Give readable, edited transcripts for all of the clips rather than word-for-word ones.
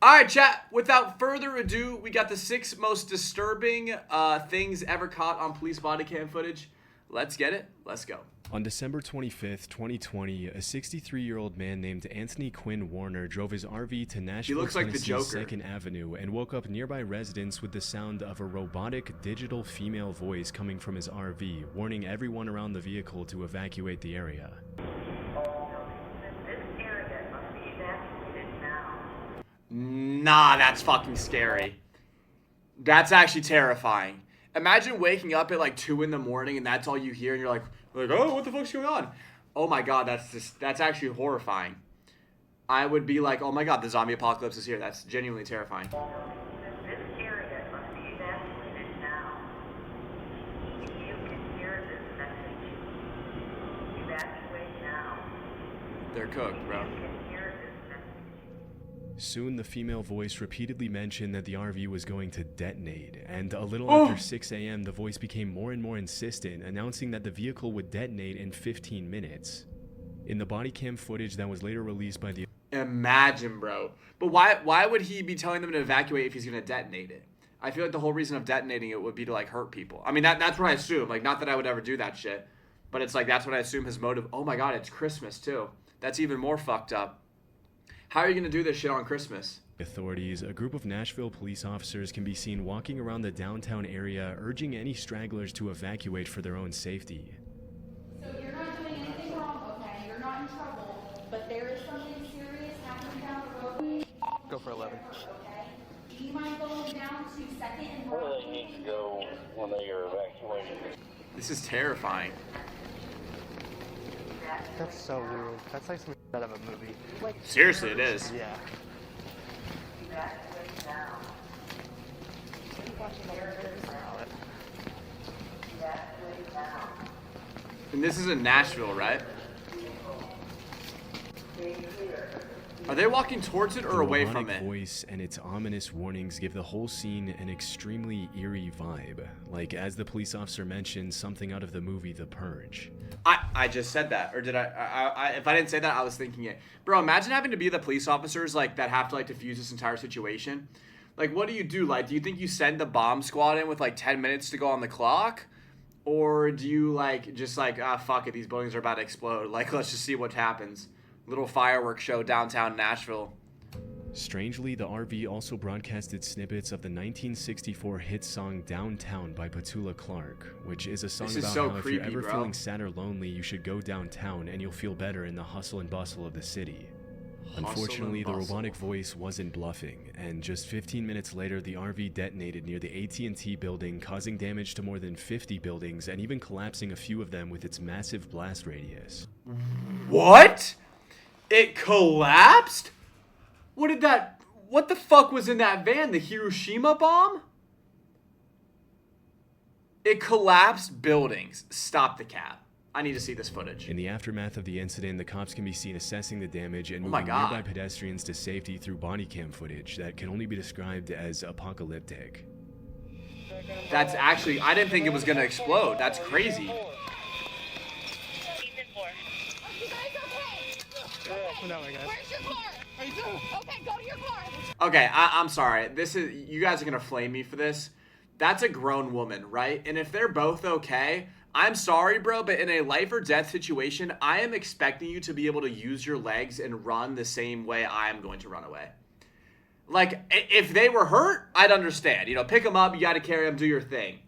All right, chat. Without further ado, we got the 6 most disturbing things ever caught on police body cam footage. Let's get it. Let's go. On December 25th, 2020, a 63-year-old man named Anthony Quinn Warner drove his RV to Nashville, Tennessee's 2nd Avenue and woke up nearby residents with the sound of a robotic digital female voice coming from his RV, warning everyone around the vehicle to evacuate the area. Nah, that's fucking scary. That's actually terrifying. Imagine waking up at like 2 in the morning and that's all you hear and you're like, oh, what the fuck's going on? Oh my god, that's actually horrifying. I would be like, oh my god, the zombie apocalypse is here. That's genuinely terrifying. This area must be evacuated now. If you can hear this message, evacuate now. They're cooked, bro. Soon, the female voice repeatedly mentioned that the RV was going to detonate, and a little after 6 a.m., the voice became more and more insistent, announcing that the vehicle would detonate in 15 minutes. In the body cam footage that was later released by the... Imagine, bro. But why would he be telling them to evacuate if he's going to detonate it? I feel like the whole reason of detonating it would be to, like, hurt people. I mean, that's what I assume. Like, not that I would ever do that shit, but it's like, that's what I assume his motive... Oh my god, it's Christmas, too. That's even more fucked up. How are you going to do this shit on Christmas? Authorities, a group of Nashville police officers can be seen walking around the downtown area, urging any stragglers to evacuate for their own safety. So you're not doing anything wrong, okay? You're not in trouble, but there is something serious happening down the road. Go for 11. Okay? Do you mind going down to 2nd and Where do they need to go when they are evacuated? This is terrifying. That's so weird. That's like something out of a movie. Like, Seriously, it is. yeah. And this is in Nashville, right? Are they walking towards it or away from it? The voice and its ominous warnings give the whole scene an extremely eerie vibe. Like, as the police officer mentioned, something out of the movie The Purge. I just said that, or did I if I didn't say that, I was thinking it. Bro, imagine having to be the police officers like that have to like defuse this entire situation. Like, what do you do? Like, do you think you send the bomb squad in with like 10 minutes to go on the clock? Or do you like just like, fuck it, these buildings are about to explode. Like, let's just see what happens. Little fireworks show downtown Nashville. Strangely, the RV also broadcasted snippets of the 1964 hit song Downtown by Petula Clark, which is a song about how if you're ever feeling sad or lonely, you should go downtown and you'll feel better in the hustle and bustle of the city. Unfortunately, the robotic voice wasn't bluffing, and just 15 minutes later, the RV detonated near the AT&T building, causing damage to more than 50 buildings and even collapsing a few of them with its massive blast radius. What? It collapsed? What the fuck was in that van? The Hiroshima bomb? It collapsed buildings. Stop the cap. I need to see this footage. In the aftermath of the incident, the cops can be seen assessing the damage and moving nearby pedestrians to safety through body cam footage that can only be described as apocalyptic. That's actually, I didn't think it was going to explode. That's crazy. Where's your car? Okay, go to your car. Okay, I'm sorry. You guys are going to flame me for this. That's a grown woman, right? And if they're both okay, I'm sorry, bro, but in a life or death situation, I am expecting you to be able to use your legs and run the same way I am going to run away. Like, if they were hurt, I'd understand. You know, pick them up, you got to carry them, do your thing.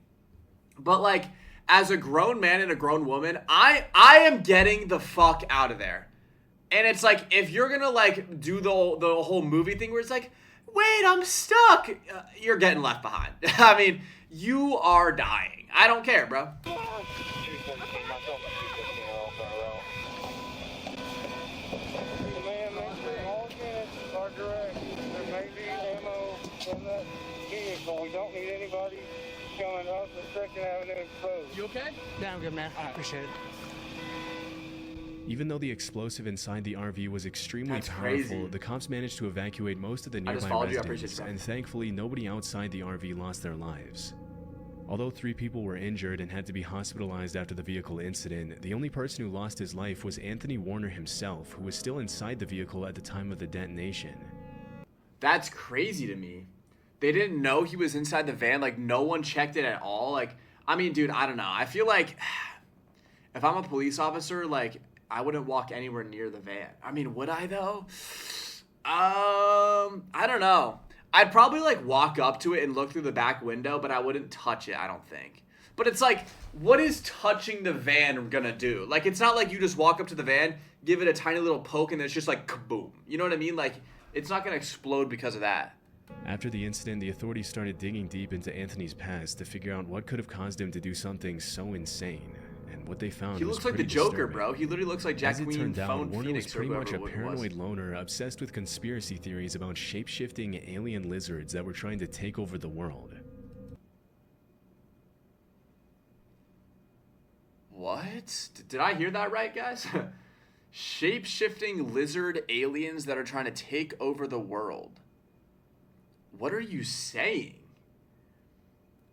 But, like, as a grown man and a grown woman, I am getting the fuck out of there. And it's like, if you're going to, like, do the whole movie thing where it's like, wait, I'm stuck, you're getting left behind. I mean, you are dying. I don't care, bro. We don't need anybody coming up the 2nd Avenue exposed. You okay? Yeah, I'm good, man. I appreciate it. Even though the explosive inside the RV was extremely powerful, the cops managed to evacuate most of the nearby residents, and thankfully nobody outside the RV lost their lives. Although 3 people were injured and had to be hospitalized after the vehicle incident, the only person who lost his life was Anthony Warner himself, who was still inside the vehicle at the time of the detonation. That's crazy to me. They didn't know he was inside the van. Like, no one checked it at all. Like, I mean, dude, I don't know. I feel like if I'm a police officer, like, I wouldn't walk anywhere near the van. I mean, would I, though? I don't know. I'd probably, like, walk up to it and look through the back window, but I wouldn't touch it, I don't think. But it's like, what is touching the van gonna do? Like, it's not like you just walk up to the van, give it a tiny little poke, and then it's just like, kaboom. You know what I mean? Like, it's not gonna explode because of that. After the incident, the authorities started digging deep into Anthony's past to figure out what could have caused him to do something so insane. And what they found he was looks like the pretty Joker, disturbing. bro. He literally looks like Jack As it Queen turned out, Phone Warner Phoenix was pretty much a or whoever it paranoid was. loner obsessed with conspiracy theories about shape-shifting alien lizards that were trying to take over the world. What? Did I hear that right, guys? Shape-shifting lizard aliens that are trying to take over the world. What are you saying?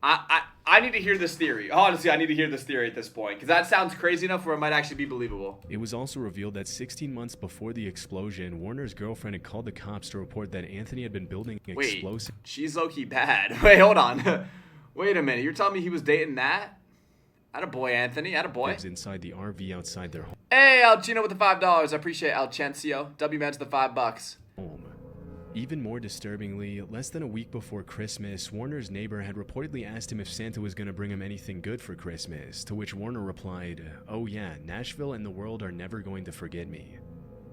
I need to hear this theory. Honestly, I need to hear this theory at this point, because that sounds crazy enough where it might actually be believable. It was also revealed that 16 months before the explosion, Warner's girlfriend had called the cops to report that Anthony had been building explosives. Wait, she's low-key bad. Wait, hold on. Wait a minute. You're telling me he was dating that? Attaboy, Anthony. Attaboy. Inside the RV outside their home. Hey, Alcino with the $5. I appreciate Alcencio. W-Man's the $5. Even more disturbingly, less than a week before Christmas, Warner's neighbor had reportedly asked him if Santa was going to bring him anything good for Christmas, to which Warner replied, "Oh yeah, Nashville and the world are never going to forget me."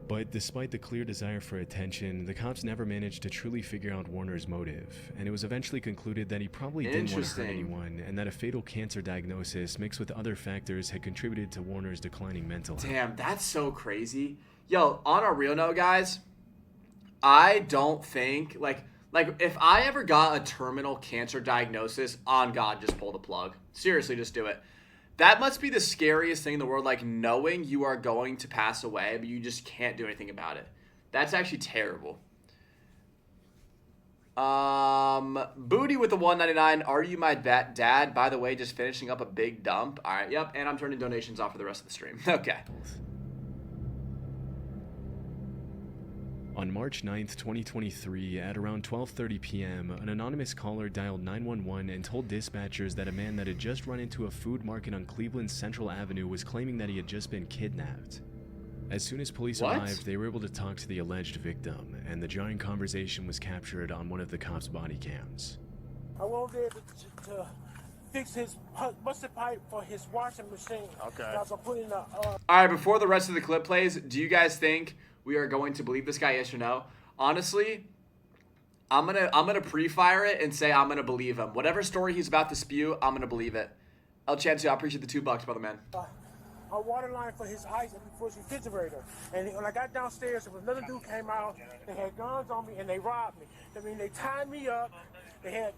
But despite the clear desire for attention, the cops never managed to truly figure out Warner's motive, and it was eventually concluded that he probably didn't want to hurt anyone, and that a fatal cancer diagnosis mixed with other factors had contributed to Warner's declining mental health. Damn, that's so crazy. Yo, on a real note, guys, I don't think, like if I ever got a terminal cancer diagnosis, on God, just pull the plug. Seriously, just do it. That must be the scariest thing in the world, like knowing you are going to pass away, but you just can't do anything about it. That's actually terrible. Booty with the $1.99. Are you my dad? By the way, just finishing up a big dump. All right, yep, and I'm turning donations off for the rest of the stream. Okay. On March 9th, 2023, at around 12:30 p.m., an anonymous caller dialed 911 and told dispatchers that a man that had just run into a food market on Cleveland's Central Avenue was claiming that he had just been kidnapped. As soon as police arrived, they were able to talk to the alleged victim, and the jarring conversation was captured on one of the cops' body cams. I won't be able to fix his busted pipe for his washing machine. Okay. All right, before the rest of the clip plays, do you guys think we are going to believe this guy, yes or no? Honestly, I'm gonna pre-fire it and say I'm gonna believe him. Whatever story he's about to spew, I'm gonna believe it. El Chancio, I appreciate the $2, brother man. A water line for his ice and for his refrigerator. And when I got downstairs, another dude came out. They had guns on me and they robbed me. I mean, they tied me up. They had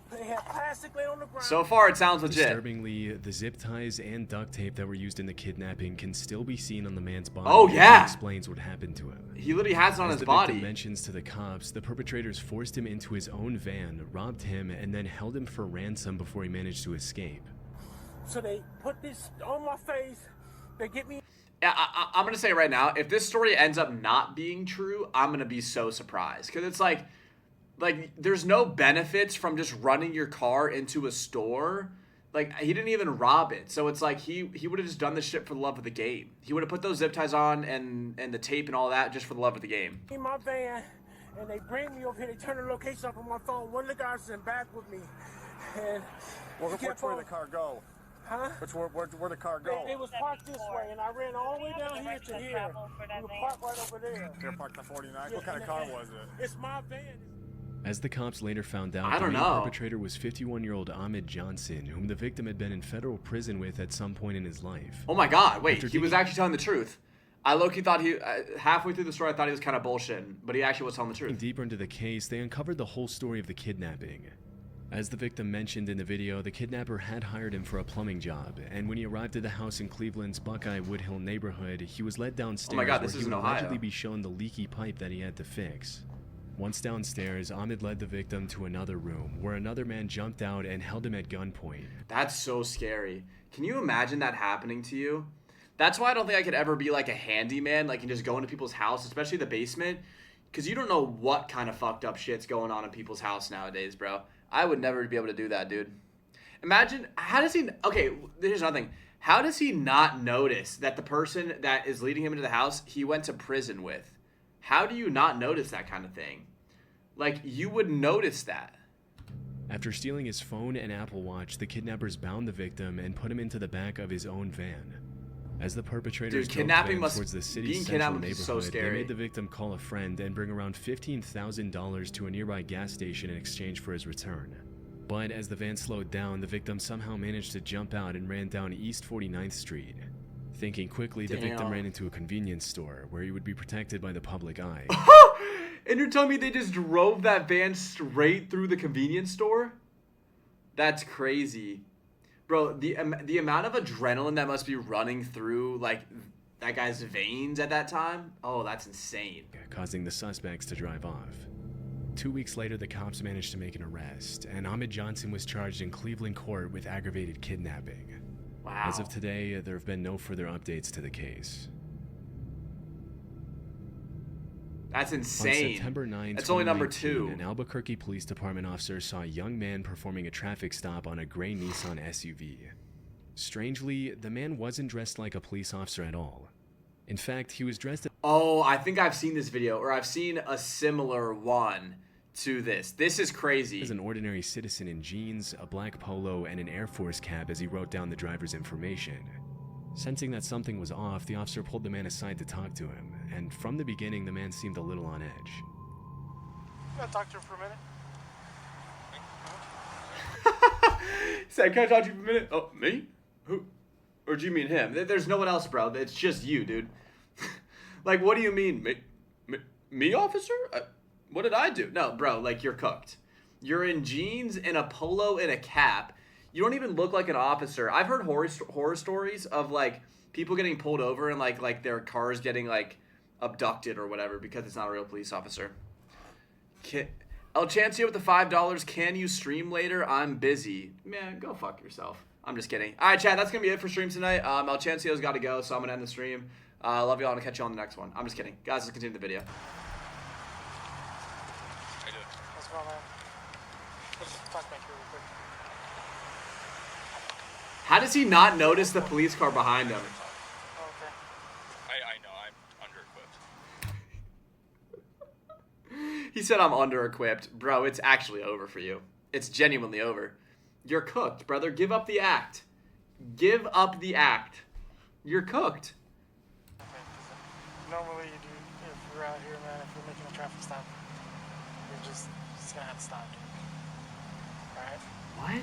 plastic laying on the ground. So far, it sounds legit. Disturbingly, the zip ties and duct tape that were used in the kidnapping can still be seen on the man's body. Oh, yeah. He explains what happened to him. He literally has it on his body. As the victim mentions to the cops, the perpetrators forced him into his own van, robbed him, and then held him for ransom before he managed to escape. So they put this on my face. They get me. Yeah, I'm going to say right now, if this story ends up not being true, I'm going to be so surprised. Because it's like, there's no benefits from just running your car into a store. Like, he didn't even rob it. So it's like he would have just done this shit for the love of the game. He would have put those zip ties on and the tape and all that just for the love of the game. In my van, and they bring me over here. They turn the location up on my phone. One of the guys is in back with me. And which way did the car go? Huh? Where the car go? It was parked this way, and I ran all the way down here to here. We were parked right over there. They're parked on 49? Yeah, what kind of car was it? It's my van. As the cops later found out, the perpetrator was 51-year-old Ahmed Johnson, whom the victim had been in federal prison with at some point in his life. Oh my God, wait, he was actually telling the truth. I low-key thought halfway through the story, I thought he was kind of bullshitting, but he actually was telling the truth. Deeper into the case, they uncovered the whole story of the kidnapping. As the victim mentioned in the video, the kidnapper had hired him for a plumbing job, and when he arrived at the house in Cleveland's Buckeye Woodhill neighborhood, he was led downstairs where he would allegedly be shown the leaky pipe that he had to fix. Once downstairs, Ahmed led the victim to another room, where another man jumped out and held him at gunpoint. That's so scary. Can you imagine that happening to you? That's why I don't think I could ever be like a handyman, like, and just go into people's house, especially the basement. Because you don't know what kind of fucked up shit's going on in people's house nowadays, bro. I would never be able to do that, dude. Imagine, how does he... Okay, here's another thing. How does he not notice that the person that is leading him into the house, he went to prison with? How do you not notice that kind of thing? Like, you would notice that. After stealing his phone and Apple Watch, the kidnappers bound the victim and put him into the back of his own van. As the perpetrators drove towards the city's central neighborhood, they made the victim call a friend and bring around $15,000 to a nearby gas station in exchange for his return. But as the van slowed down, the victim somehow managed to jump out and ran down East 49th Street. Thinking quickly, the victim ran into a convenience store where he would be protected by the public eye. And you're telling me they just drove that van straight through the convenience store? That's crazy. Bro, the amount of adrenaline that must be running through, like, that guy's veins at that time? Oh, that's insane. Causing the suspects to drive off. 2 weeks later, the cops managed to make an arrest, and Ahmed Johnson was charged in Cleveland court with aggravated kidnapping. Wow. As of today, there have been no further updates to the case. That's insane. On September 9, that's only number 2. An Albuquerque Police Department officer saw a young man performing a traffic stop on a gray Nissan SUV. Strangely, the man wasn't dressed like a police officer at all. In fact, he was dressed... Oh, I think I've seen this video, or I've seen a similar one to this. This is crazy. As an ordinary citizen in jeans, a black polo, and an Air Force cap as he wrote down the driver's information. Sensing that something was off, the officer pulled the man aside to talk to him, and from the beginning, the man seemed a little on edge. You gotta talk to him for a minute. He said, can I talk to you for a minute? Oh, me? Who? Or do you mean him? There's no one else, bro. It's just you, dude. Like, what do you mean? Me, officer? What did I do? No, bro, like, you're cooked. You're in jeans and a polo and a cap. You don't even look like an officer. I've heard horror stories of, like, people getting pulled over and, like their cars getting, like, abducted or whatever because it's not a real police officer. El Chancio with the $5. Can you stream later? I'm busy. Man, go fuck yourself. I'm just kidding. All right, chat, that's going to be it for stream tonight. El Chancio's got to go, so I'm going to end the stream. Love y'all, and I'll catch you on the next one. I'm just kidding. Guys, let's continue the video. What's going on? Let's talk back here real quick. How does he not notice the police car behind him? Oh, okay. I know, I'm under-equipped. He said I'm under-equipped. Bro, it's actually over for you. It's genuinely over. You're cooked, brother. Give up the act. Give up the act. You're cooked. Okay, normally you do, if you're out here, man, if you're making a traffic stop, you're just gonna have to stop. Alright? What? Do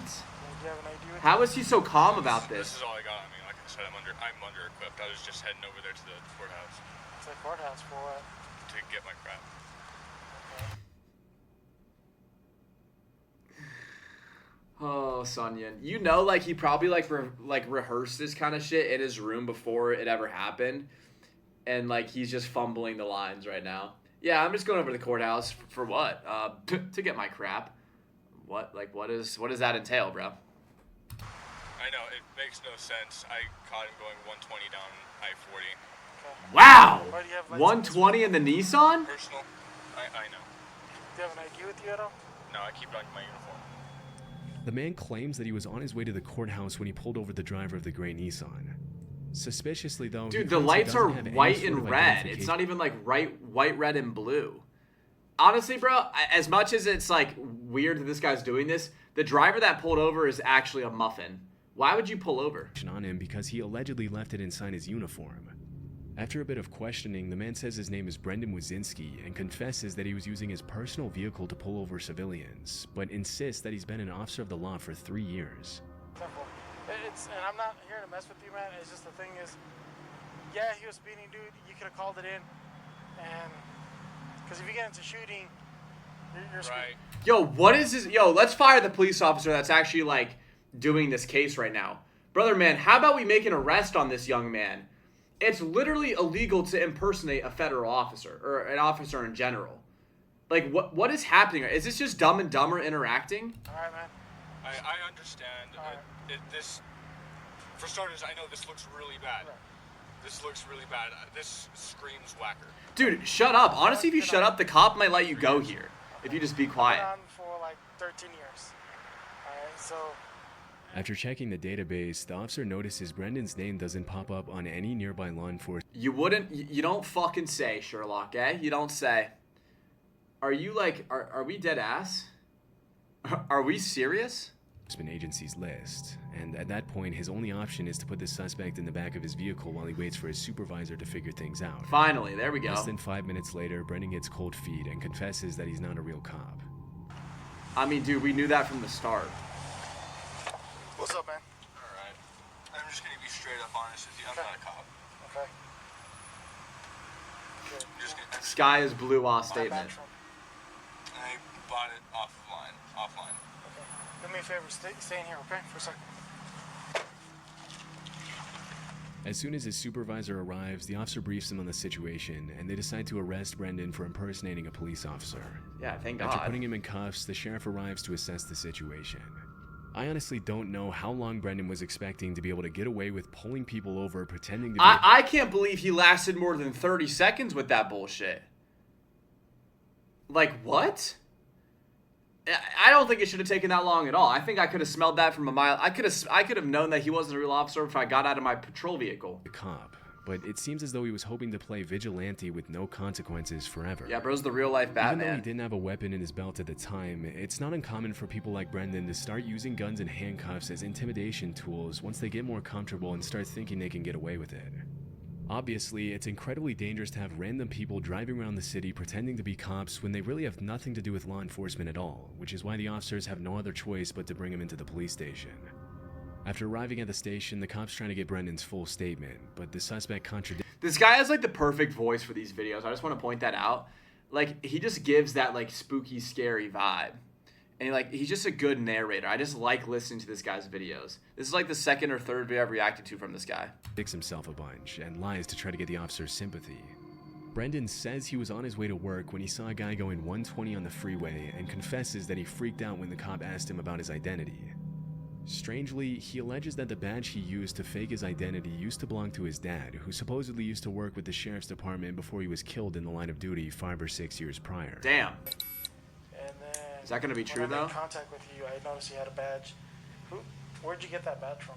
you have an idea? How is he so calm about This this? is all I got. I mean, like I said, I'm under-equipped. I was just heading over there to the courthouse It's a courthouse for what? to get my crap. Okay. Oh, Sunyan. You know, like, he probably, like rehearsed this kind of shit in his room before it ever happened. And, like, he's just fumbling the lines right now. Yeah, I'm just going over to the courthouse for what? To get my crap. What? Like, what does that entail, bro? I know, it makes no sense. I caught him going 120 down I-40. Okay. Wow! Why do you have lights 120 in the Nissan? Personal, I know. Do you have an ID with you at all? No, I keep it on my uniform. The man claims that he was on his way to the courthouse when he pulled over the driver of the gray Nissan. Suspiciously, though, dude, the lights are white and red. It's not even like white, red, and blue. Honestly, bro, as much as it's like weird that this guy's doing this, the driver that pulled over is actually a muffin. Why would you pull over? On him because he allegedly left it inside his uniform. After a bit of questioning, the man says his name is Brendan Wazinski and confesses that he was using his personal vehicle to pull over civilians, but insists that he's been an officer of the law for 3 years. Simple. And I'm not here to mess with you, man. It's just the thing is, yeah, he was speeding, dude. You could have called it in, and because if you get into shooting, you're Right. Yo, what is this? Yo, let's fire the police officer that's actually like doing this case right now, brother. Man, how about we make an arrest on this young man? It's literally illegal to impersonate a federal officer or an officer in general. Like, what is happening? Is this just Dumb and Dumber interacting? All right, man. I understand. All right. This, for starters, I know this looks really bad. Right. This looks really bad. This screams whacker. Dude, shut up. Honestly, if you shut up, the cop might let you go here. If you just be quiet. Been on for like 13 years. Alright, so... After checking the database, the officer notices Brendan's name doesn't pop up on any nearby law enforcement. You don't fucking say, Sherlock, eh? You don't say. Are you like, are we dead ass? Are we serious? Agency's list, and at that point his only option is to put the suspect in the back of his vehicle while he waits for his supervisor to figure things out. Finally, there we go. Less than 5 minutes later, Brendan gets cold feet and confesses that he's not a real cop. I mean, dude, we knew that from the start. What's up, man? Alright. I'm just gonna be straight up honest with you. I'm not a cop. Okay. Sky is blue off statement. I bought it offline. Okay. Do me a favor, stay in here, okay? For a second. As soon as his supervisor arrives, the officer briefs him on the situation, and they decide to arrest Brendan for impersonating a police officer. Yeah, thank God. After putting him in cuffs, the sheriff arrives to assess the situation. I honestly don't know how long Brendan was expecting to be able to get away with pulling people over pretending to be... I can't believe he lasted more than 30 seconds with that bullshit. Like, what? I don't think it should have taken that long at all. I think I could have smelled that from a mile. I could have known that he wasn't a real officer if I got out of my patrol vehicle. The cop, but it seems as though he was hoping to play vigilante with no consequences forever. Yeah, bro's the real life Batman. Even though he didn't have a weapon in his belt at the time, it's not uncommon for people like Brendan to start using guns and handcuffs as intimidation tools once they get more comfortable and start thinking they can get away with it. Obviously, it's incredibly dangerous to have random people driving around the city pretending to be cops when they really have nothing to do with law enforcement at all, which is why the officers have no other choice but to bring him into the police station. After arriving at the station, the cops try to get Brendan's full statement, but the suspect contradicts. This guy has like the perfect voice for these videos. I just want to point that out. Like, he just gives that like spooky, scary vibe. And he's just a good narrator. I just like listening to this guy's videos. This is like the second or third video I've reacted to from this guy. Dicks himself a bunch and lies to try to get the officer's sympathy. Brendan says he was on his way to work when he saw a guy going 120 on the freeway and confesses that he freaked out when the cop asked him about his identity. Strangely, he alleges that the badge he used to fake his identity used to belong to his dad, who supposedly used to work with the sheriff's department before he was killed in the line of duty 5 or 6 years prior. Damn. And then, is that going to be true, though? When I made contact with you, I noticed you had a badge. Where'd you get that badge from?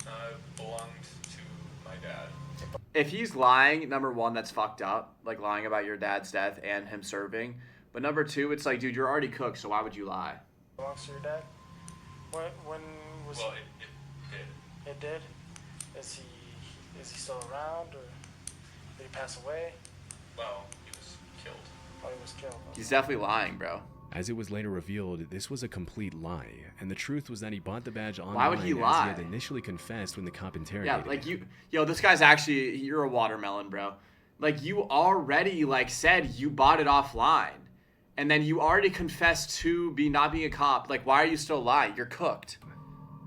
It belonged to my dad. If he's lying, number one, that's fucked up. Like, lying about your dad's death and him serving. But number two, it's like, dude, you're already cooked, so why would you lie? Belongs to your dad? When was... Well, it did. It did? Is he still around, or did he pass away? Well, he was killed. Oh, he was killed. He's definitely lying, bro. As it was later revealed, this was a complete lie, and the truth was that he bought the badge online. Why would he lie? As he had initially confessed when the cop interrogated him. Yeah, like him. this guy's actually, you're a watermelon, bro. Like, you already, like, said you bought it offline, and then you already confessed to not being a cop. Like, why are you still lying? You're cooked.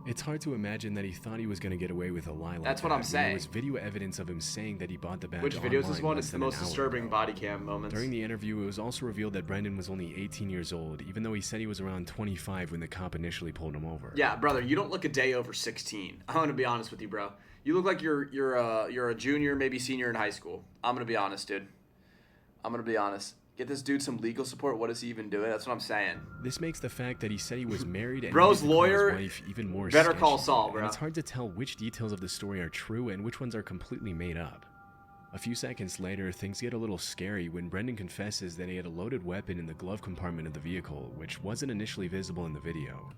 It's hard to imagine that he thought he was going to get away with a lie like that. That's what I'm saying. There was video evidence of him saying that he bought the badge Which video is this one? It's the most disturbing body cam moments. During the interview, it was also revealed that Brendan was only 18 years old, even though he said he was around 25 when the cop initially pulled him over. Yeah, brother, you don't look a day over 16. I'm going to be honest with you, bro. You look like you're a junior, maybe senior in high school. I'm going to be honest, dude. I'm going to be honest. Get this dude some legal support. What is he even doing? That's what I'm saying. This makes the fact that he said he was married and bro's lawyer his wife even more better sketchy. Call Saul, bro. And it's hard to tell which details of the story are true and which ones are completely made up. A few seconds later, things get a little scary when Brendan confesses that he had a loaded weapon in the glove compartment of the vehicle, which wasn't initially visible in the video.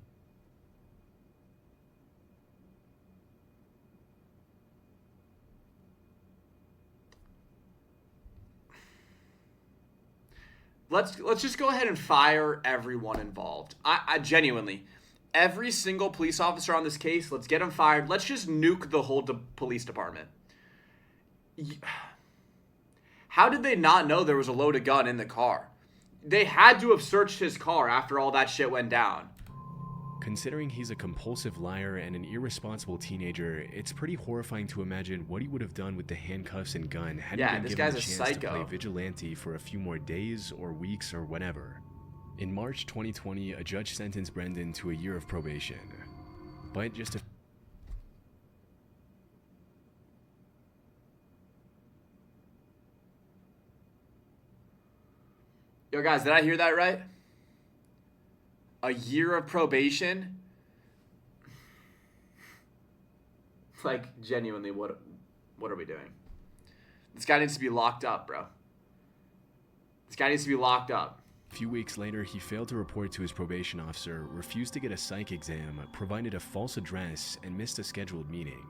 Let's just go ahead and fire everyone involved. I genuinely, every single police officer on this case, let's get them fired. Let's just nuke the whole police department. How did they not know there was a loaded gun in the car? They had to have searched his car after all that shit went down. Considering he's a compulsive liar and an irresponsible teenager, it's pretty horrifying to imagine what he would have done with the handcuffs and gun had he been given a chance to play vigilante for a few more days or weeks or whatever. In March 2020, a judge sentenced Brendan to a year of probation. But just Yo, guys, did I hear that right? A year of probation? Like, genuinely, what are we doing? This guy needs to be locked up, bro. This guy needs to be locked up. A few weeks later, he failed to report to his probation officer, refused to get a psych exam, provided a false address, and missed a scheduled meeting.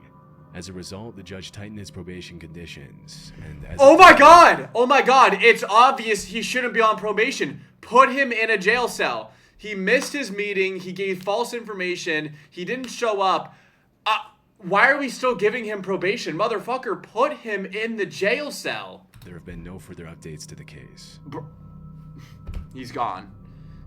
As a result, the judge tightened his probation conditions. And oh my god! Oh my god! It's obvious he shouldn't be on probation. Put him in a jail cell. He missed his meeting. He gave false information. He didn't show up. Why are we still giving him probation? Motherfucker, put him in the jail cell. There have been no further updates to the case. He's gone.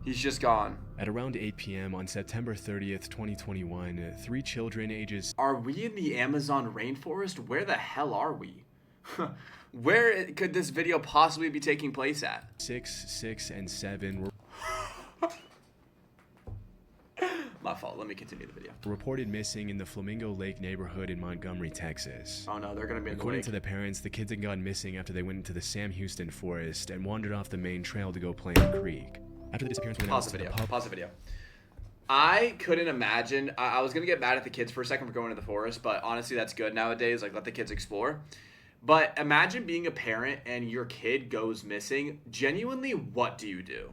He's just gone. At around 8 p.m. on September 30th, 2021, 3 children ages... Are we in the Amazon rainforest? Where the hell are we? Where could this video possibly be taking place at? 6, 6, and 7 were... My fault. Let me continue the video. Reported missing in the Flamingo Lake neighborhood in Montgomery, Texas. Oh no, they're gonna be in the According lake. to the parents, the kids had gone missing after they went into the Sam Houston forest and wandered off the main trail to go play in the creek. After the disappearance was announced to the public... Pause the video. I couldn't imagine. I was gonna get mad at the kids for a second for going to the forest, but honestly, that's good nowadays. Like, let the kids explore. But imagine being a parent and your kid goes missing. Genuinely, what do you do?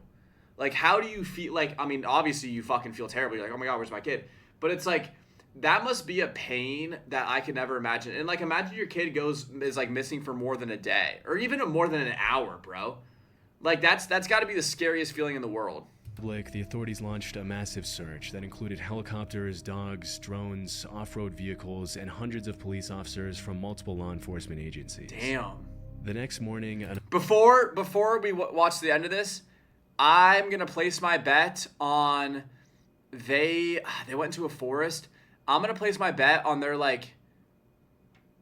Like, how do you feel? Like, I mean, obviously you fucking feel terrible. You're like, oh my God, where's my kid? But it's like, that must be a pain that I could never imagine. And like, imagine your kid is like missing for more than a day or even more than an hour, bro. Like, that's got to be the scariest feeling in the world. The authorities launched a massive search that included helicopters, dogs, drones, off-road vehicles, and hundreds of police officers from multiple law enforcement agencies. Damn. The next morning... Before we watch the end of this, I'm going to place my bet on they went into a forest. I'm going to place my bet on their, like,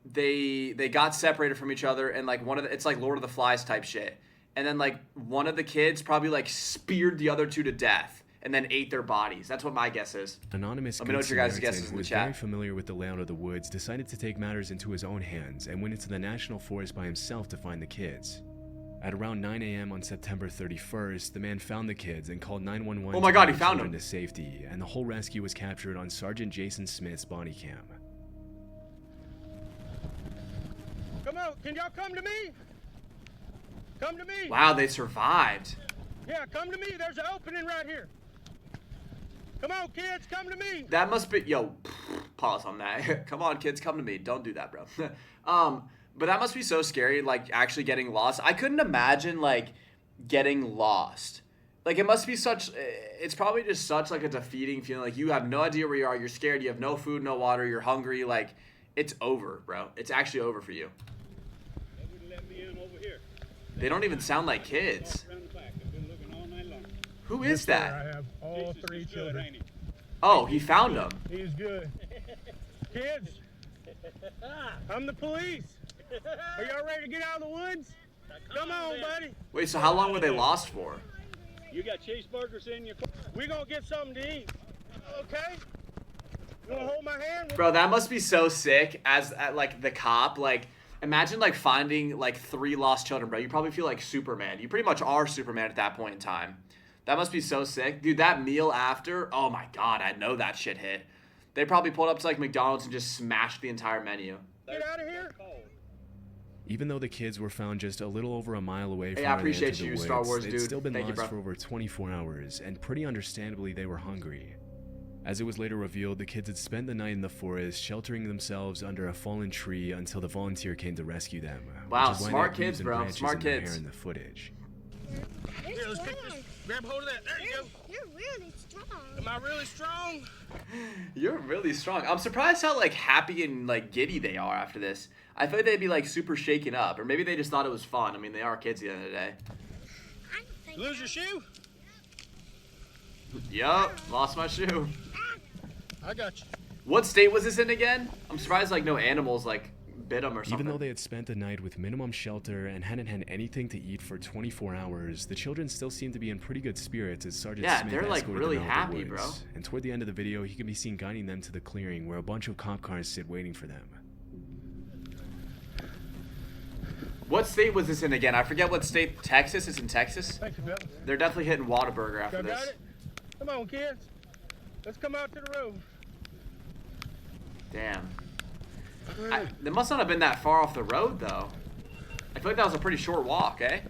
they got separated from each other and, like, it's like Lord of the Flies type shit. And then, like, one of the kids probably, like, speared the other two to death and then ate their bodies. That's what my guess is. Anonymous Let me know what your guys' guess is in the chat. Very familiar with the layout of the woods, decided to take matters into his own hands and went into the national forest by himself to find the kids. At around 9 a.m. on September 31st, the man found the kids and called 911 oh my God, he found them to safety, and the whole rescue was captured on Sergeant Jason Smith's body cam. Come out, can y'all come to me? Come to me. Wow, they survived. Yeah, come to me. There's an opening right here. Come on, kids, come to me. That must be, yo, pause on that. Come on, kids, come to me. Don't do that, bro. But that must be so scary, like, actually getting lost. I couldn't imagine, like, getting lost. Like, it must be it's probably just such, like, a defeating feeling. Like, you have no idea where you are. You're scared. You have no food, no water. You're hungry. Like, it's over, bro. It's actually over for you. They wouldn't let me in over here. They don't even sound like kids. Who is that? I have all 3 children. Oh, he found them. He's good. Kids, I'm the police. Are y'all ready to get out of the woods? Come on, buddy. Wait, so how long were they lost for? You got cheeseburgers in your car. We're going to get something to eat. Okay? You want to hold my hand? Bro, that must be so sick as, like, the cop. Like, imagine, like, finding, like, 3 lost children, bro. You probably feel like Superman. You pretty much are Superman at that point in time. That must be so sick. Dude, that meal after, oh my God, I know that shit hit. They probably pulled up to, like, McDonald's and just smashed the entire menu. Get out of here. Even though the kids were found just a little over a mile away from I appreciate you, Star Wars, they'd dude. still been Thank you, lost bro. for over 24 hours, and pretty understandably, they were hungry. As it was later revealed, the kids had spent the night in the forest, sheltering themselves under a fallen tree until the volunteer came to rescue them. Wow, which is why smart they had kids, leaves and bro. branches Smart in their kids. hair in the footage. Here, let's pick this. Grab hold of that. There you go. You're really strong. Am I really strong? You're really strong. I'm surprised how, like, happy and, like, giddy they are after this. I thought they'd be, like, super shaken up. Or maybe they just thought it was fun. I mean, they are kids at the end of the day. Lose your shoe? Yup, lost my shoe. I got you. What state was this in again? I'm surprised, like, no animals, like, bit them or something. Even though they had spent the night with minimum shelter and hadn't had anything to eat for 24 hours, the children still seemed to be in pretty good spirits as Sergeant Smith they're, like, escorted really them out happy, the woods. bro. And toward the end of the video, he can be seen guiding them to the clearing where a bunch of cop cars sit waiting for them. What state was this in again? I forget what state. Texas? It's in Texas? Thank you, Bill. They're definitely hitting Whataburger after Y'all got this. it? Come on, kids. Let's come out to the road. Damn. They must not have been that far off the road, though. I feel like that was a pretty short walk, eh?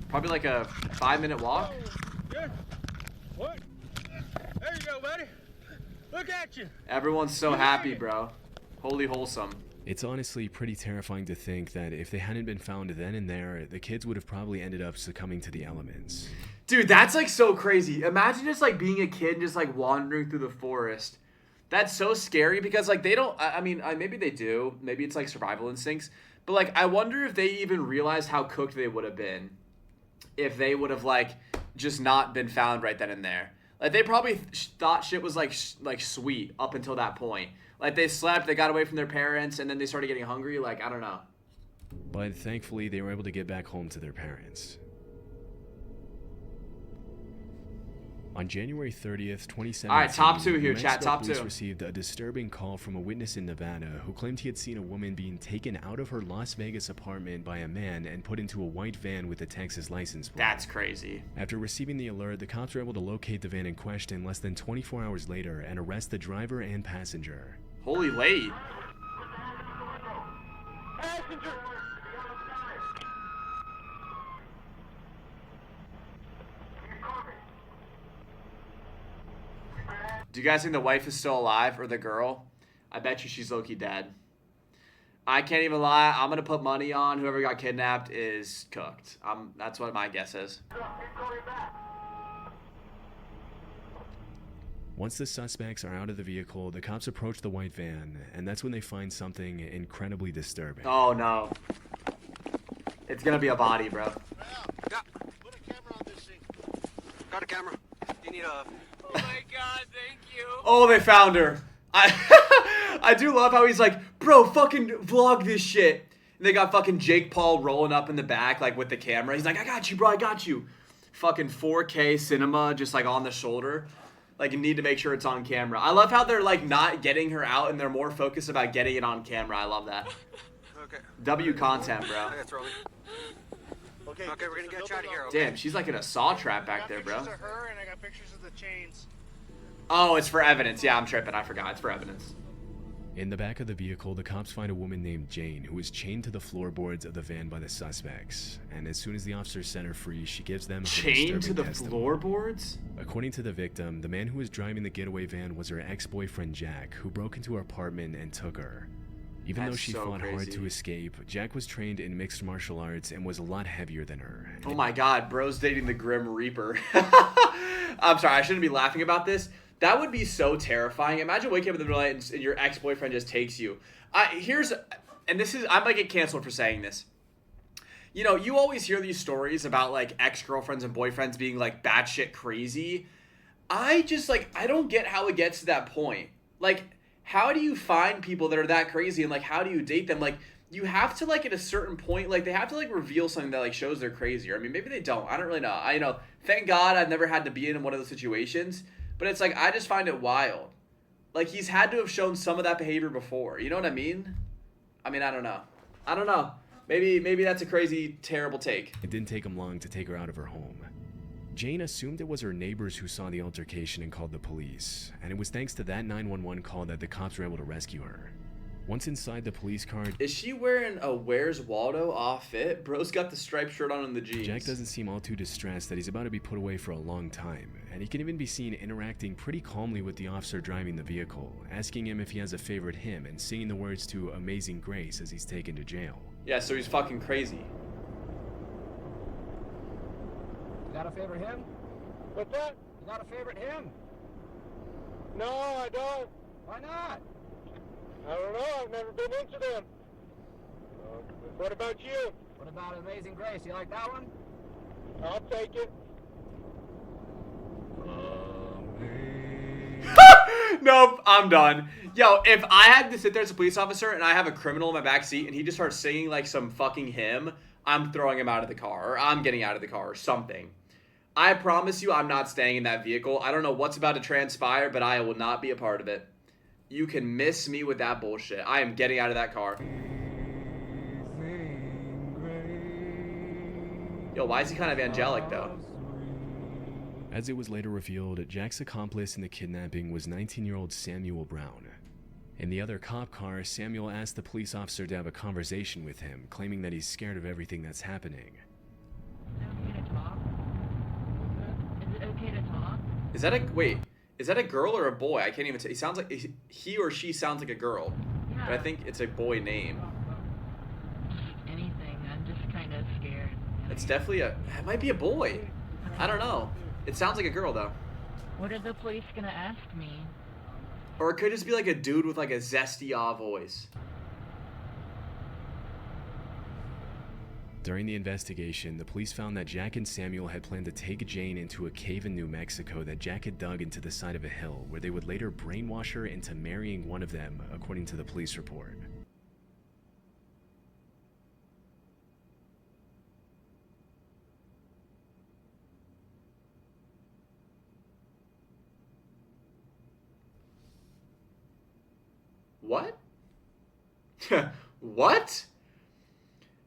Probably like a 5-minute walk. Oh, good. What? There you go, buddy. Look at you. Everyone's so happy, bro. Holy wholesome. It's honestly pretty terrifying to think that if they hadn't been found then and there, the kids would have probably ended up succumbing to the elements. Dude, that's like so crazy. Imagine just like being a kid and just like wandering through the forest. That's so scary because like they don't, I mean, maybe they do. Maybe it's like survival instincts. But like, I wonder if they even realized how cooked they would have been if they would have like just not been found right then and there. Like they probably thought shit was like sweet up until that point. Like they slept, they got away from their parents, and then they started getting hungry. Like, I don't know. But thankfully, they were able to get back home to their parents. On January 30th, 2017, all right, top two here, chat, top police two. Received a disturbing call from a witness in Nevada who claimed he had seen a woman being taken out of her Las Vegas apartment by a man and put into a white van with a Texas license plate. That's crazy. After receiving the alert, the cops were able to locate the van in question less than 24 hours later and arrest the driver and passenger. Holy late. Passenger. Do you guys think the wife is still alive or the girl? I bet you she's low-key dead. I can't even lie. I'm going to put money on whoever got kidnapped is cooked. That's what my guess is. Once the suspects are out of the vehicle, the cops approach the white van, and that's when they find something incredibly disturbing. Oh, no. It's going to be a body, bro. Yeah. Put a camera on this thing. Got a camera. You need a... Oh my god, thank you. Oh, they found her. I do love how he's like, bro, fucking vlog this shit. And they got fucking Jake Paul rolling up in the back, like with the camera. He's like, I got you, bro, I got you. Fucking 4K cinema, just like on the shoulder. Like, you need to make sure it's on camera. I love how they're like not getting her out and they're more focused about getting it on camera. I love that. Okay. W content, bro. I gotta throw it. Okay, we're gonna get you out of here, okay? Damn, she's like in a saw trap back there, bro. I got pictures of her and I got pictures of the chains. Oh, it's for evidence. Yeah, I'm tripping. I forgot. It's for evidence. In the back of the vehicle, the cops find a woman named Jane who is chained to the floorboards of the van by the suspects. And as soon as the officers set her free, she gives them her chained to the testimony. floorboards? According to the victim, the man who was driving the getaway van was her ex-boyfriend Jack, who broke into her apartment and took her. Even though she fought hard to escape, Jack was trained in mixed martial arts and was a lot heavier than her. Oh my god, bro's dating the Grim Reaper. I'm sorry, I shouldn't be laughing about this. That would be so terrifying. Imagine waking up in the middle of the night and your ex-boyfriend just takes you. I might get canceled for saying this. You know, you always hear these stories about like ex-girlfriends and boyfriends being like batshit crazy. I don't get how it gets to that point. Like, how do you find people that are that crazy and like how do you date them? Like, you have to like at a certain point, like they have to like reveal something that like shows they're crazier. I mean, maybe they don't. I don't really know. Thank God I've never had to be in one of those situations. But it's like, I just find it wild. Like, he's had to have shown some of that behavior before. You know what I mean? I don't know. Maybe that's a crazy, terrible take. It didn't take him long to take her out of her home. Jane assumed it was her neighbors who saw the altercation and called the police. And it was thanks to that 911 call that the cops were able to rescue her. Once inside the police car... Is she wearing a Where's Waldo outfit? Bro's got the striped shirt on in the jeans. Jack doesn't seem all too distressed that he's about to be put away for a long time, and he can even be seen interacting pretty calmly with the officer driving the vehicle, asking him if he has a favorite hymn and singing the words to Amazing Grace as he's taken to jail. Yeah, so he's fucking crazy. You got a favorite hymn? What's that? You got a favorite hymn? No, I don't. Why not? I don't know. I've never been into them. What about you? What about Amazing Grace? You like that one? I'll take it. Nope, I'm done. Yo, if I had to sit there as a police officer and I have a criminal in my back seat and he just starts singing like some fucking hymn, I'm throwing him out of the car, or I'm getting out of the car, or something. I promise you I'm not staying in that vehicle. I don't know what's about to transpire, but I will not be a part of it. You can miss me with that bullshit. I am getting out of that car. Yo, why is he kind of angelic, though? As it was later revealed, Jack's accomplice in the kidnapping was 19-year-old Samuel Brown. In the other cop car, Samuel asked the police officer to have a conversation with him, claiming that he's scared of everything that's happening. Is that a wait? Is that a girl or a boy? I can't even tell. He sounds like he or she sounds like a girl, but I think it's a boy name. Anything. I'm just kind of scared. It's definitely it might be a boy. I don't know. It sounds like a girl though. What are the police gonna ask me? Or it could just be like a dude with like a zesty voice. During the investigation, the police found that Jack and Samuel had planned to take Jane into a cave in New Mexico that Jack had dug into the side of a hill, where they would later brainwash her into marrying one of them, according to the police report. What? What?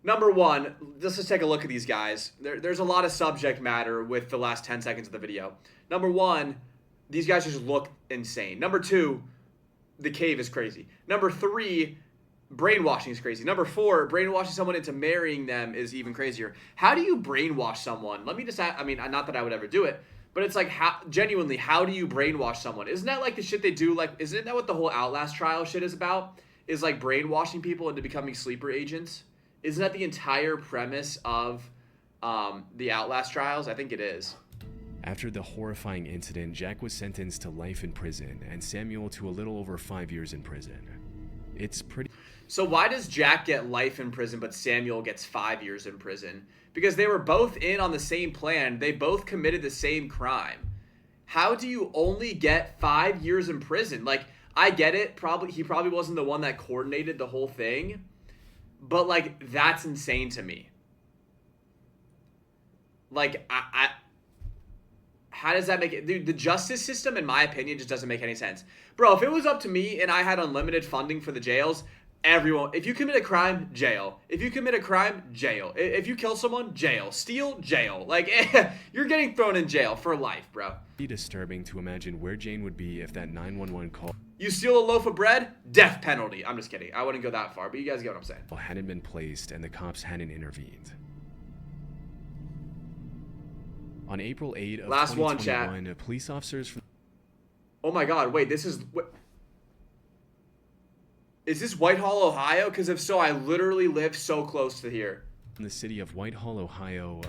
Number one, let's just take a look at these guys. There's a lot of subject matter with the last 10 seconds of the video. Number one, these guys just look insane. Number two, the cave is crazy. Number three, brainwashing is crazy. Number four, brainwashing someone into marrying them is even crazier. How do you brainwash someone? Let me just ask, I mean, not that I would ever do it, but it's like, genuinely, how do you brainwash someone? Isn't that like the shit they do? Like, isn't that what the whole Outlast trial shit is about? Is like brainwashing people into becoming sleeper agents? Isn't that the entire premise of the Outlast trials? I think it is. After the horrifying incident, Jack was sentenced to life in prison, and Samuel to a little over 5 years in prison. It's pretty... So why does Jack get life in prison, but Samuel gets 5 years in prison? Because they were both in on the same plan. They both committed the same crime. How do you only get 5 years in prison? Like, I get it. He probably wasn't the one that coordinated the whole thing. But, like, that's insane to me. Like, how does that make it? Dude, the justice system, in my opinion, just doesn't make any sense. Bro, if it was up to me and I had unlimited funding for the jails, everyone, if you commit a crime, jail. If you commit a crime, jail. If you kill someone, jail. Steal, jail. Like, you're getting thrown in jail for life, bro. It's disturbing to imagine where Jane would be if that 911 call... You steal a loaf of bread, death penalty. I'm just kidding. I wouldn't go that far, but you guys get what I'm saying. ...hadn't been placed and the cops hadn't intervened. On April 8 of 2021, police officers from... Oh my god, wait, this is... Is this Whitehall, Ohio? Because if so, I literally live so close to here. In the city of Whitehall, Ohio...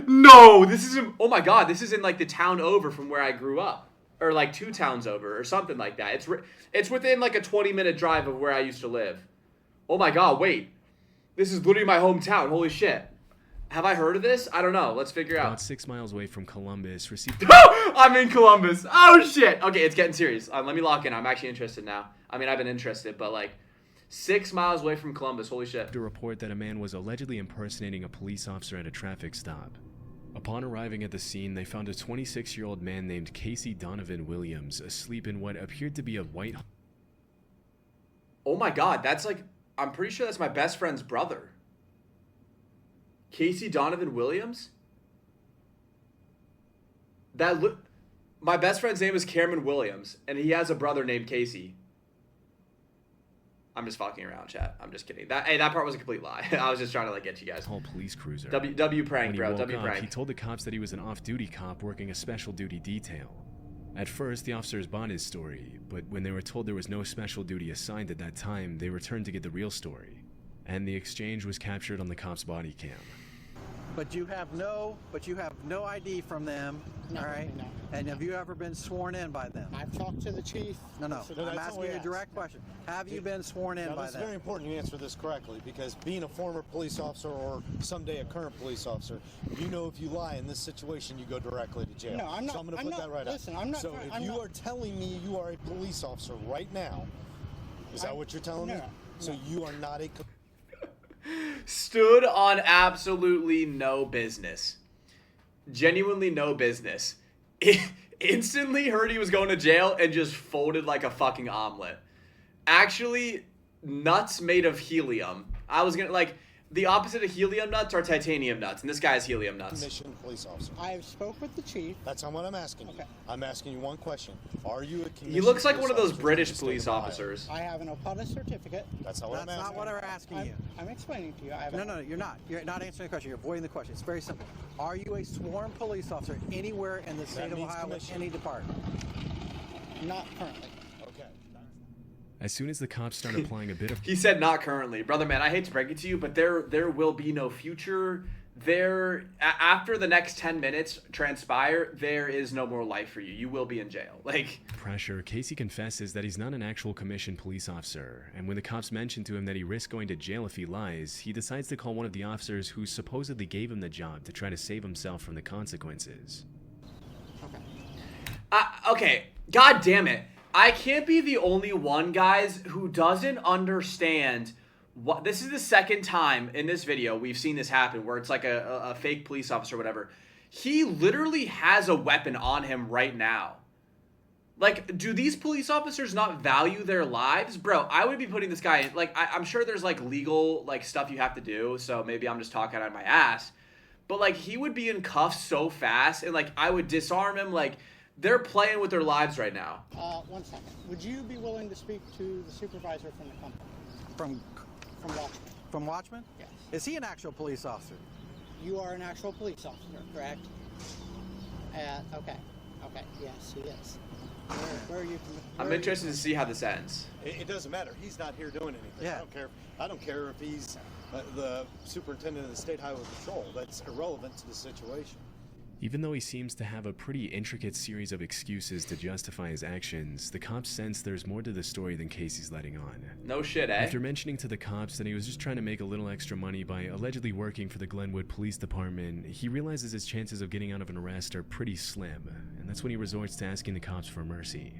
No, this isn't... Oh my god, this is in like the town over from where I grew up. Or like 2 towns over or something like that. It's within like a 20-minute drive of where I used to live. Oh my god, wait. This is literally my hometown. Holy shit. Have I heard of this? I don't know. Let's figure out. About 6 miles away from Columbus, received... I'm in Columbus. Oh shit. Okay, it's getting serious. Let me lock in. I'm actually interested now. I mean, I've been interested, but like 6 miles away from Columbus. Holy shit. ...to report that a man was allegedly impersonating a police officer at a traffic stop. Upon arriving at the scene, they found a 26-year-old man named Casey Donovan Williams asleep in what appeared to be a white... Oh my god, that's like... I'm pretty sure that's my best friend's brother. Casey Donovan Williams? My best friend's name is Cameron Williams, and he has a brother named Casey. I'm just fucking around, chat. I'm just kidding. That part was a complete lie. I was just trying to like get you guys. Whole police cruiser. W prank, bro. W prank. He told the cops that he was an off-duty cop working a special duty detail. At first, the officers bought his story, but when they were told there was no special duty assigned at that time, they returned to get the real story. And the exchange was captured on the cops' body cam. But you have no ID from them, all right? No. And have you ever been sworn in by them? I've talked to the chief. No. I'm asking you a direct question. Have you been sworn in by It's them? very important you answer this correctly, because being a former police officer or someday a current police officer, you know if you lie in this situation, you go directly to jail. No, I'm not. So I'm going to put that right listen, out. I'm not. So if you are telling me you are a police officer right now, is that what you're telling me? So you are not a... Stood on absolutely no business. Genuinely no business. Instantly heard he was going to jail and just folded like a fucking omelet. Actually, nuts made of helium. I was gonna like, the opposite of helium nuts are titanium nuts, and this guy is helium nuts. Commissioned police officer. I spoke with the chief. That's not what I'm asking you. I'm asking you one question. Are you a commissioned He looks like police one of those officer British in the state police of Ohio? officers. I have an OPUDA certificate. That's not what I'm asking. That's not what we're asking you. I'm explaining to you. No, you're not. You're not answering the question. You're avoiding the question. It's very simple. Are you a sworn police officer anywhere in the state of Ohio with any department? Not currently. Okay. As soon as the cops start applying a bit of... He said not currently. Brother man, I hate to break it to you, but there will be no future. After the next 10 minutes transpire, there is no more life for you. You will be in jail. Like... pressure, Casey confesses that he's not an actual commissioned police officer, and when the cops mention to him that he risks going to jail if he lies, he decides to call one of the officers who supposedly gave him the job to try to save himself from the consequences. Okay, god damn it. I can't be the only one, guys, who doesn't understand what... This is the second time in this video we've seen this happen, where it's like a fake police officer or whatever. He literally has a weapon on him right now. Like, do these police officers not value their lives? Bro, I would be putting this guy in... Like, I'm sure there's, like, legal, like, stuff you have to do, so maybe I'm just talking out of my ass. But, like, he would be in cuffs so fast, and, like, I would disarm him, like... They're playing with their lives right now. 1 second. Would you be willing to speak to the supervisor from the company? From Watchman? From Watchman? Yes. Is he an actual police officer? You are an actual police officer, correct? Okay. Yes, he is. Where are you? I'm interested to see how this ends. It doesn't matter. He's not here doing anything. Yeah. I don't care if he's the superintendent of the state highway patrol. That's irrelevant to the situation. Even though he seems to have a pretty intricate series of excuses to justify his actions, the cops sense there's more to the story than Casey's letting on. No shit, eh? After mentioning to the cops that he was just trying to make a little extra money by allegedly working for the Glenwood Police Department, he realizes his chances of getting out of an arrest are pretty slim, and that's when he resorts to asking the cops for mercy.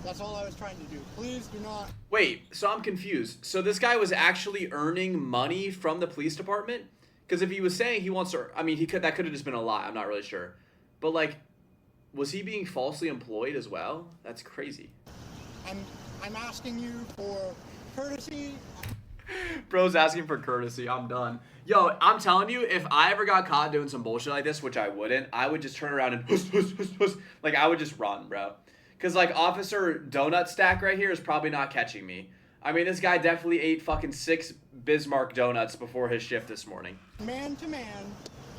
That's all I was trying to do. Please do not... Wait, so I'm confused. So this guy was actually earning money from the police department? Because if he was saying he wants to, I mean, that could have just been a lie. I'm not really sure. But, like, was he being falsely employed as well? That's crazy. I'm asking you for courtesy. Bro's asking for courtesy. I'm done. Yo, I'm telling you, if I ever got caught doing some bullshit like this, which I wouldn't, I would just turn around and like, I would just run, bro. Because, like, Officer Donut Stack right here is probably not catching me. I mean, this guy definitely ate fucking 6 Bismarck donuts before his shift this morning. Man to man,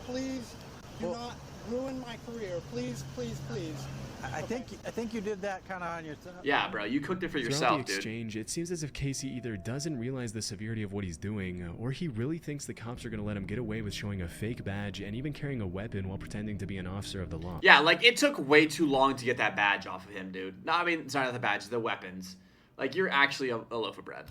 please do not ruin my career. Please, please, please. I think you did that kind of on yourself. Yeah, bro, you cooked it for yourself, Throughout the exchange, it seems as if Casey either doesn't realize the severity of what he's doing, or he really thinks the cops are going to let him get away with showing a fake badge and even carrying a weapon while pretending to be an officer of the law. Yeah, like, it took way too long to get that badge off of him, dude. No, I mean, it's not the badge, the weapons. Like, you're actually a loaf of bread.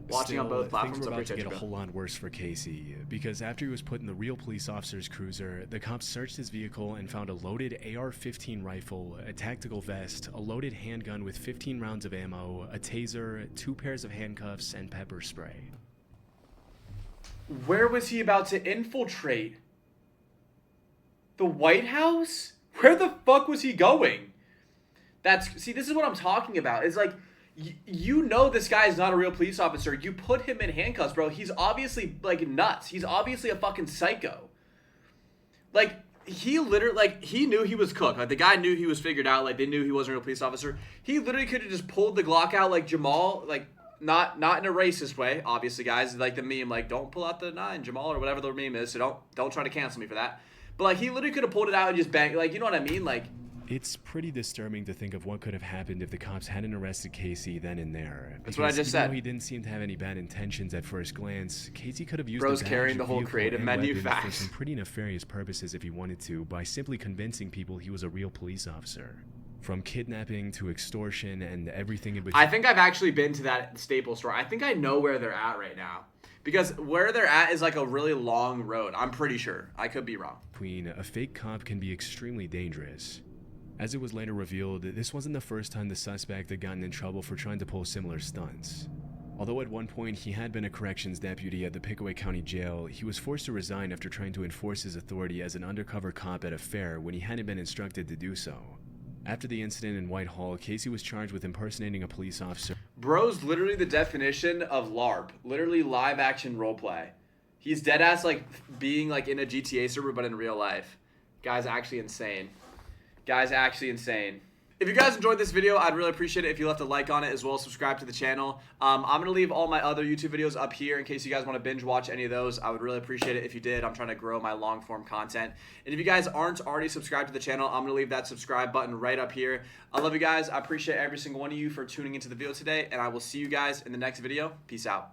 Watching on both platforms, things were about to get a whole lot worse for Casey, because after he was put in the real police officer's cruiser, the cops searched his vehicle and found a loaded AR-15 rifle, a tactical vest, a loaded handgun with 15 rounds of ammo, a taser, 2 pairs of handcuffs, and pepper spray. Where was he about to infiltrate? The White House? Where the fuck was he going? See, this is what I'm talking about. It's like, you know this guy is not a real police officer. You put him in handcuffs, bro. He's obviously, like, nuts. He's obviously a fucking psycho. Like, he literally, like, he knew he was cooked. Like, the guy knew he was figured out. Like, they knew he wasn't a real police officer. He literally could have just pulled the Glock out like Jamal, like, not in a racist way, obviously, guys. Like the meme, like, don't pull out the 9, Jamal, or whatever the meme is. So don't try to cancel me for that. But, like, he literally could have pulled it out and just banged. Like, you know what I mean? Like, it's pretty disturbing to think of what could have happened if the cops hadn't arrested Casey then and there. That's what I just said. Even though he didn't seem to have any bad intentions at first glance, Casey could have used Bro's the badge, carrying the whole vehicle, creative and menu weapon for facts some pretty nefarious purposes if he wanted to, by simply convincing people he was a real police officer. From kidnapping to extortion and everything in between. I think I've actually been to that Staples store. I think I know where they're at right now. Because where they're at is like a really long road. I'm pretty sure. I could be wrong. A fake cop can be extremely dangerous. As it was later revealed, this wasn't the first time the suspect had gotten in trouble for trying to pull similar stunts. Although at one point he had been a corrections deputy at the Pickaway County Jail, he was forced to resign after trying to enforce his authority as an undercover cop at a fair when he hadn't been instructed to do so. After the incident in Whitehall, Casey was charged with impersonating a police officer. Bro's literally the definition of LARP, literally live action roleplay. He's dead ass like being like in a GTA server, but in real life. Guy's actually insane. Guy's actually insane. If you guys enjoyed this video, I'd really appreciate it if you left a like on it, as well as subscribe to the channel. I'm going to leave all my other YouTube videos up here in case you guys want to binge watch any of those. I would really appreciate it if you did. I'm trying to grow my long form content. And if you guys aren't already subscribed to the channel, I'm going to leave that subscribe button right up here. I love you guys. I appreciate every single one of you for tuning into the video today, and I will see you guys in the next video. Peace out.